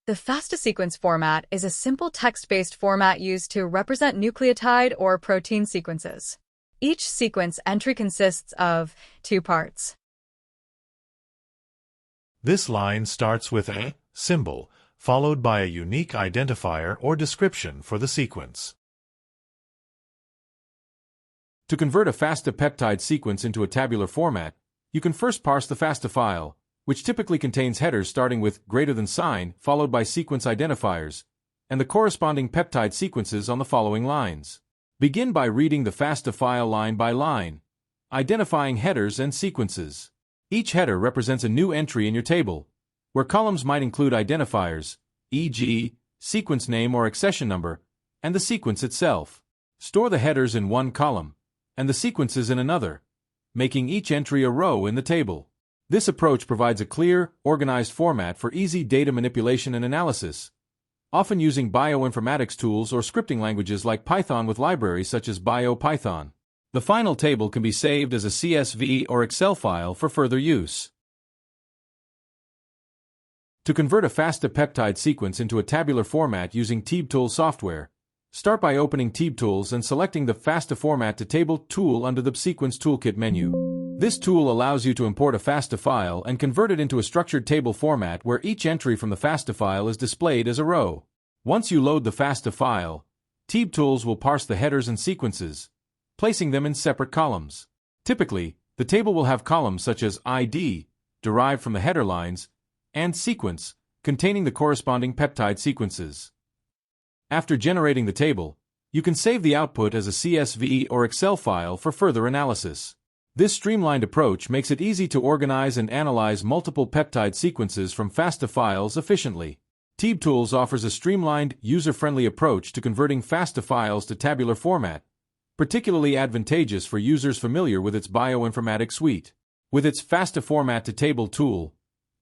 The FASTA sequence format is a simple text-based format used to represent nucleotide or protein sequences. Each sequence entry consists of 2 parts. This line starts with a symbol, followed by a unique identifier or description for the sequence. To convert a FASTA peptide sequence into a tabular format, you can first parse the FASTA file, which typically contains headers starting with > followed by sequence identifiers, and the corresponding peptide sequences on the following lines. Begin by reading the FASTA file line by line, identifying headers and sequences. Each header represents a new entry in your table, where columns might include identifiers, e.g., sequence name or accession number, and the sequence itself. Store the headers in one column, and the sequences in another, making each entry a row in the table. This approach provides a clear, organized format for easy data manipulation and analysis, often using bioinformatics tools or scripting languages like Python with libraries such as Biopython. The final table can be saved as a CSV or Excel file for further use. To convert a FASTA peptide sequence into a tabular format using TBtools software, start by opening TBtools and selecting the FASTA Format to Table tool under the Sequence Toolkit menu. This tool allows you to import a FASTA file and convert it into a structured table format where each entry from the FASTA file is displayed as a row. Once you load the FASTA file, TBtools will parse the headers and sequences, placing them in separate columns. Typically, the table will have columns such as ID, derived from the header lines, and sequence, containing the corresponding peptide sequences. After generating the table, you can save the output as a CSV or Excel file for further analysis. This streamlined approach makes it easy to organize and analyze multiple peptide sequences from FASTA files efficiently. TBtools offers a streamlined, user-friendly approach to converting FASTA files to tabular format, particularly advantageous for users familiar with its bioinformatics suite. With its FASTA Format to Table tool,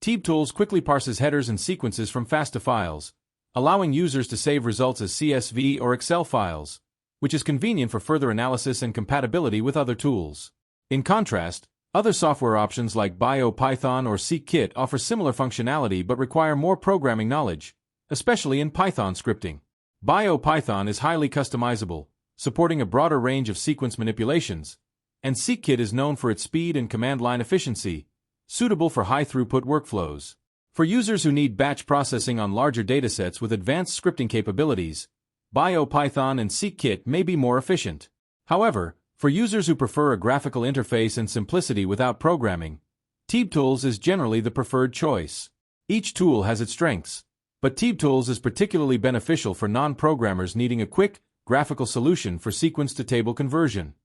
TBtools quickly parses headers and sequences from FASTA files, allowing users to save results as CSV or Excel files, which is convenient for further analysis and compatibility with other tools. In contrast, other software options like Biopython or Scikit offer similar functionality but require more programming knowledge, especially in Python scripting. Biopython is highly customizable, supporting a broader range of sequence manipulations, and Scikit is known for its speed and command line efficiency, suitable for high-throughput workflows. For users who need batch processing on larger datasets with advanced scripting capabilities, Biopython and Scikit may be more efficient. However, for users who prefer a graphical interface and simplicity without programming, TBtools is generally the preferred choice. Each tool has its strengths, but TBtools is particularly beneficial for non-programmers needing a quick, graphical solution for sequence-to-table conversion.